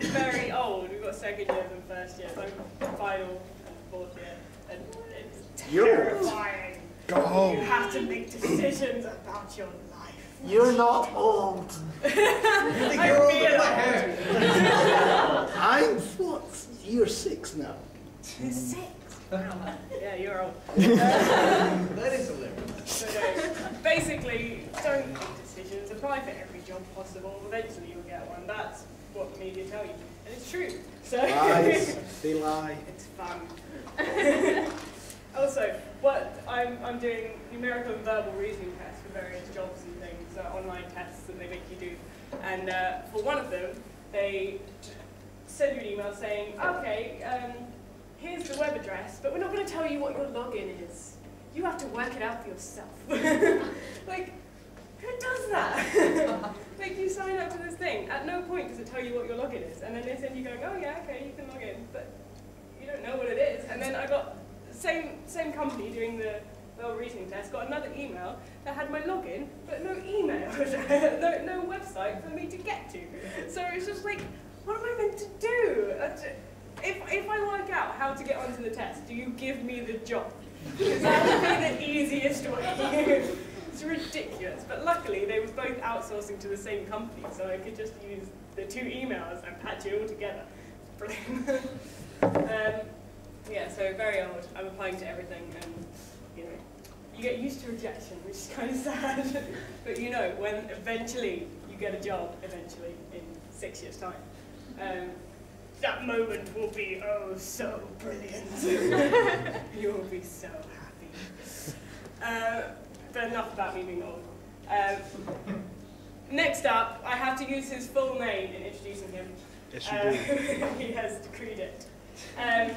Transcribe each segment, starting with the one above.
very old. We've got second years and first years. I'm final and fourth year, and it's terrifying. Go home. You have to make decisions about your life. You're not old. I feel old. I'm what? Year 6 now. 6? Yeah, you're old. That is hilarious. So, basically, don't make decisions. Apply for every job possible. Eventually, you'll get one. That's what the media tell you, and it's true. So Lies. They lie. it's fun. Also, what I'm doing numerical and verbal reasoning tests for various jobs and things, online tests that they make you do. And for one of them, they send you an email saying, okay, here's the web address, but we're not going to tell you what your login is. You have to work it out for yourself. Like, who does that? Like, you sign up to this thing. At no point does it tell you what your login is. And then they send you going, oh yeah, okay, you can log in. But you don't know what it is. And then I got same company doing the verbal reasoning test, got another email that had my login, but no email, no website for me to get to. So it's just like, what am I meant to do? If I work out how to get onto the test, do you give me the job? Because that would be the easiest way. It's ridiculous. But luckily, they were both outsourcing to the same company, so I could just use the 2 emails and patch it all together. Brilliant. Yeah, so very old. I'm applying to everything, and you know, you get used to rejection, which is kind of sad. But you know, when eventually you get a job, eventually in 6 years' time, that moment will be oh so brilliant. You'll be so happy. But enough about me being old. Next up, I have to use his full name in introducing him. Yes, you do. He has decreed it.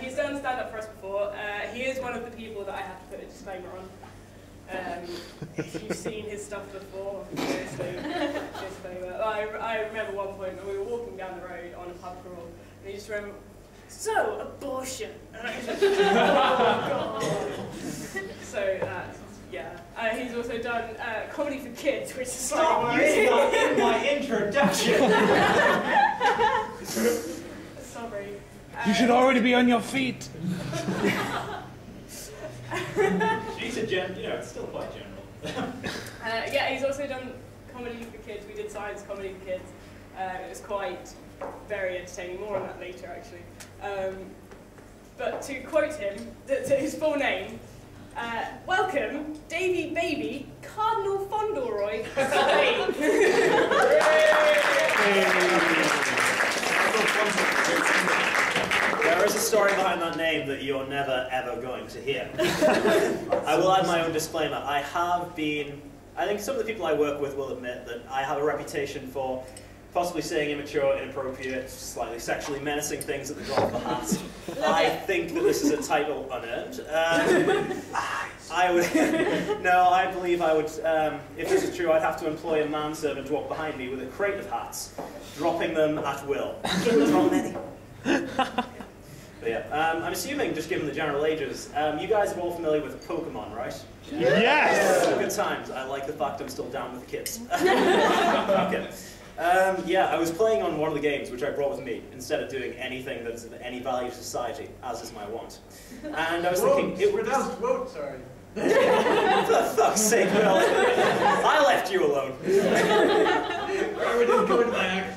He's done stand-up for us before. He is one of the people that I have to put a disclaimer on. If you've seen his stuff before, seriously, disclaimer. I remember one point when we were walking down the road on a pub crawl, and he just went, so, abortion. And I was just, oh god. So that's, yeah. He's also done comedy for kids, which is Stop using that in my introduction! Sorry. You should already be on your feet. She's a it's still quite general. Yeah, he's also done comedy for kids. We did science comedy for kids. It was quite very entertaining. More on that later, actually. But to quote him, to his full name, welcome, Davey-baby, Cardinal Fauntleroy. There is a story behind that name that you're never, ever going to hear. I will add my own disclaimer. I think some of the people I work with will admit that I have a reputation for possibly saying immature, inappropriate, slightly sexually menacing things at the drop of a hat. I think that this is a title unearned. I believe I would, if this is true, I'd have to employ a manservant to walk behind me with a crate of hats, dropping them at will. There's not many. But yeah, I'm assuming, just given the general ages, you guys are all familiar with Pokemon, right? Yes! Good times. I like the fact I'm still down with the kids. Okay. Yeah, I was playing on one of the games, which I brought with me, instead of doing anything that's of any value to society, as is my want. And I was thinking, it would just... Vote, sorry. For fuck's sake, Will. I left you alone. I didn't go into my act.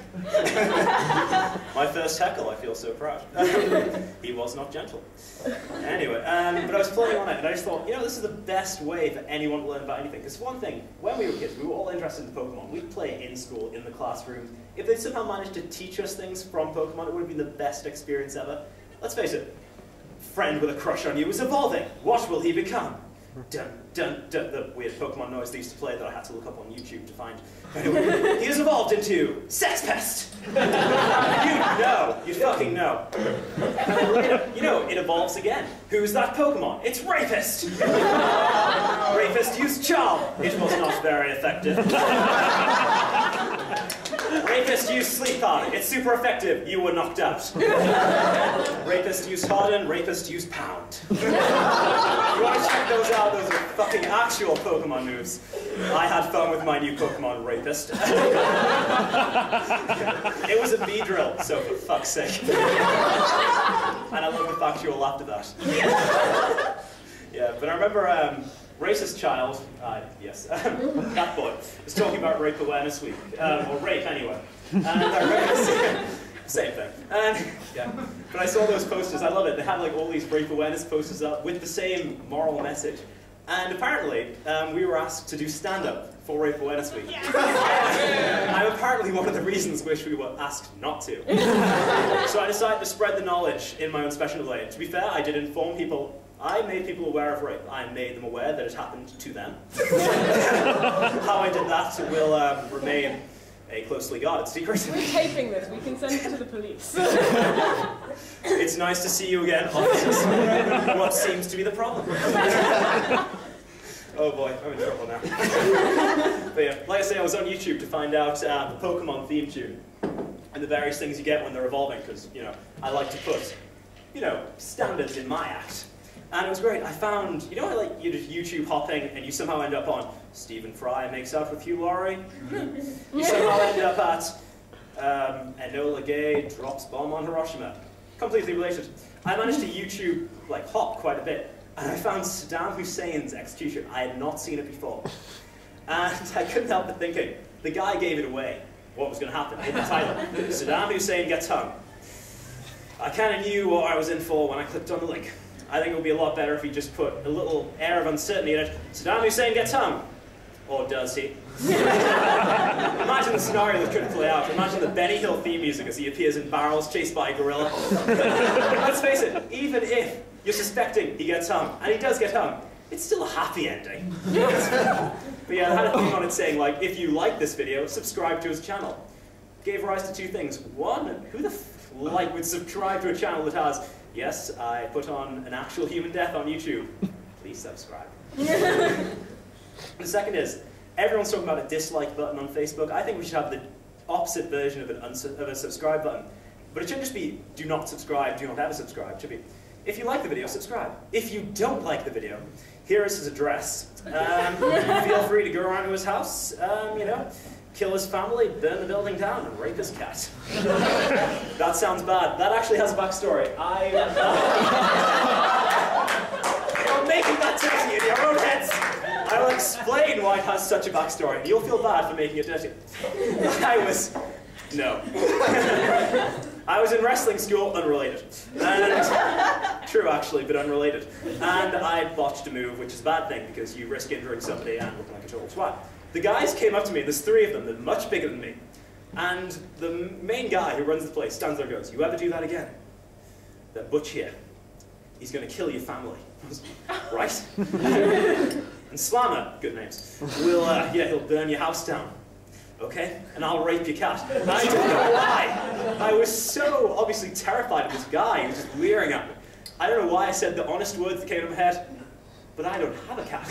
My first heckle, I feel so proud. He was not gentle. Anyway, but I was playing on it, and I just thought, you know, this is the best way for anyone to learn about anything. Because one thing, when we were kids, we were all interested in Pokemon. We'd play it in school, in the classroom. If they somehow managed to teach us things from Pokemon, it would have been the best experience ever. Let's face it, friend with a crush on you is evolving. What will he become? Dun, dun, dun, the weird Pokemon noise they used to play that I had to look up on YouTube to find. Anyway, he has evolved into Sex Pest! You know, you fucking know. You know, it evolves again. Who's that Pokemon? It's Rapist! Rapist used Charm. It was not very effective. Rapist Rapist used sleep powder. It's super effective. You were knocked out. Rapist used harden. Rapist used pound. You want to check those out? Those are fucking actual Pokemon moves. I had fun with my new Pokemon Rapist. It was a Beedrill, so for fuck's sake. And I love the fact you all laughed at that. Yeah, but I remember racist child, yes, that boy, was talking about Rape Awareness Week, or rape anyway. And I remember, same thing. And, yeah, but I saw those posters, I love it. They had like all these rape awareness posters up with the same moral message. And apparently, we were asked to do stand-up for Rape Awareness Week. Yeah. I'm apparently one of the reasons which we were asked not to. So I decided to spread the knowledge in my own special way. To be fair, I did inform people. I made people aware of rape. I made them aware that it happened to them. How I did that will remain a closely guarded secret. We're taping this. We can send it to the police. It's nice to see you again, officers. What seems to be the problem? Oh boy, I'm in trouble now. But yeah, like I say, I was on YouTube to find out the Pokemon theme tune and the various things you get when they're evolving, because, you know, I like to put, you know, standards in my act. And it was great. I found, you know how like you're just YouTube hopping and you somehow end up on Stephen Fry makes out with Hugh Laurie? You somehow end up at Enola Gay drops bomb on Hiroshima. Completely related. I managed to YouTube like hop quite a bit, and I found Saddam Hussein's execution. I had not seen it before. And I couldn't help but thinking, the guy gave it away, what was going to happen in the title. Saddam Hussein gets hung. I kind of knew what I was in for when I clicked on the link. I think it would be a lot better if he just put a little air of uncertainty in it. Saddam Hussein gets hung. Or does he? Imagine the scenario that could play out. Imagine the Benny Hill theme music as he appears in barrels chased by a gorilla. Let's face it, even if you're suspecting he gets hung, and he does get hung, it's still a happy ending. But yeah, I had a thing on it saying, like, if you like this video, subscribe to his channel. Gave rise to two things. One, who the like would subscribe to a channel that has, yes, I put on an actual human death on YouTube. Please subscribe. The second is, everyone's talking about a dislike button on Facebook. I think we should have the opposite version of a subscribe button. But it shouldn't just be, do not subscribe, do not ever subscribe. It should be, if you like the video, subscribe. If you don't like the video, here is his address. Feel free to go around to his house, you know, kill his family, burn the building down, and rape his cat. That sounds bad. That actually has a backstory. You're making that dirty in your own heads. I will explain why it has such a backstory. You'll feel bad for making it dirty. I was in wrestling school, unrelated. And, true actually, but unrelated. And I botched a move, which is a bad thing because you risk injuring somebody and looking like a total twat. The guys came up to me, there's three of them, they're much bigger than me. And the main guy who runs the place stands there and goes, you ever do that again? That butch here, he's going to kill your family. Right? And Slammer, good names, will, yeah, he'll burn your house down. Okay? And I'll rape your cat. And I don't know why. I was so obviously terrified of this guy who was just leering at me. I don't know why I said the honest words that came to my head, but I don't have a cat.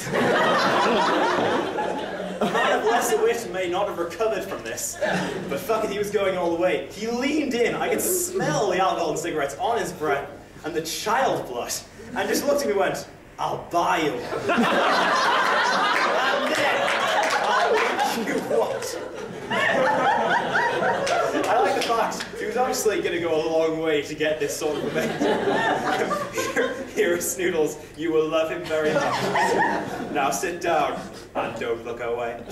A man of lesser wit may not have recovered from this, but fuck it, he was going all the way. He leaned in, I could smell the alcohol and cigarettes on his breath, and the child blood, and just looked at me and went, I'll buy you. And then, I'll make you what? I like the fact he was obviously going to go a long way to get this sort of event. Here is Snoodles. You will love him very much. Now sit down and don't look away.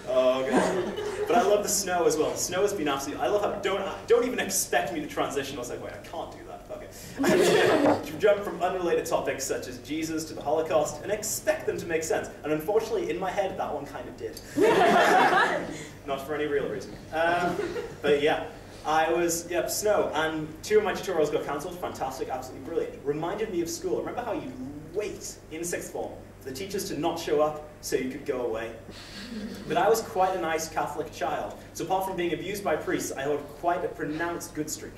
Oh, God. But I love the snow as well. The snow has been absolutely... I love how... Don't even expect me to transition. I was like, wait, I can't do that. Fuck it. You jump from unrelated topics such as Jesus to the Holocaust and expect them to make sense. And unfortunately, in my head, that one kind of did. Not for any real reason. But yeah, I was, snow. And 2 of my tutorials got cancelled. Fantastic, absolutely brilliant. Reminded me of school. Remember how you'd wait in 6th form for the teachers to not show up so you could go away? But I was quite a nice Catholic child. So apart from being abused by priests, I held quite a pronounced good streak.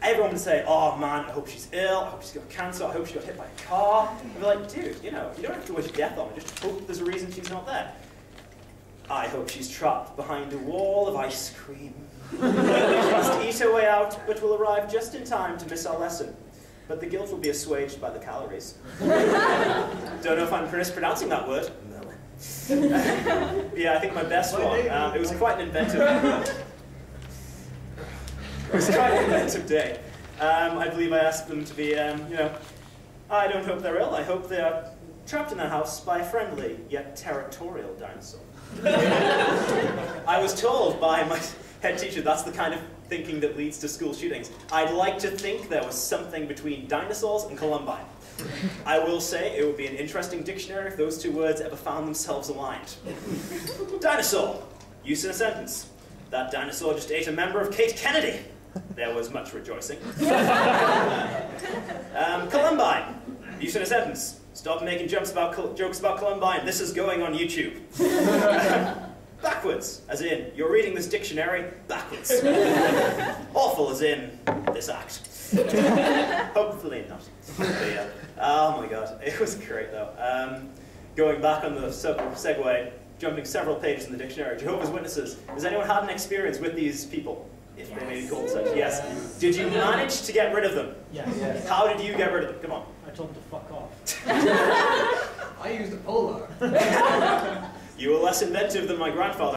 Everyone would say, oh man, I hope she's ill, I hope she's got cancer, I hope she got hit by a car. And be like, dude, you know, you don't have to wish death on her, just hope there's a reason she's not there. I hope she's trapped behind a wall of ice cream. She must eat her way out, but will arrive just in time to miss our lesson. But the guilt will be assuaged by the calories. Don't know if I'm mispronouncing that word. Yeah, I think my best one. It was quite an inventive. It was quite an inventive day. I believe I asked them to be, I don't hope they're ill. I hope they are trapped in their house by a friendly yet territorial dinosaur. I was told by my head teacher that's the kind of thinking that leads to school shootings. I'd like to think there was something between dinosaurs and Columbine. I will say it would be an interesting dictionary if those two words ever found themselves aligned. Dinosaur. Use in a sentence. That dinosaur just ate a member of Kate Kennedy. There was much rejoicing. Columbine. Use in a sentence. Stop making jokes about Columbine. This is going on YouTube. Backwards, as in, you're reading this dictionary backwards. Awful, as in, this act. Hopefully not. But yeah. Oh my god, it was great though. Going back on the segue, jumping several pages in the dictionary, Jehovah's Witnesses. Has anyone had an experience with these people? If they may be called such. Yes. Did you manage to get rid of them? Yes. How did you get rid of them? Come on. I told them to fuck off. I used a polo. You were less inventive than my grandfather.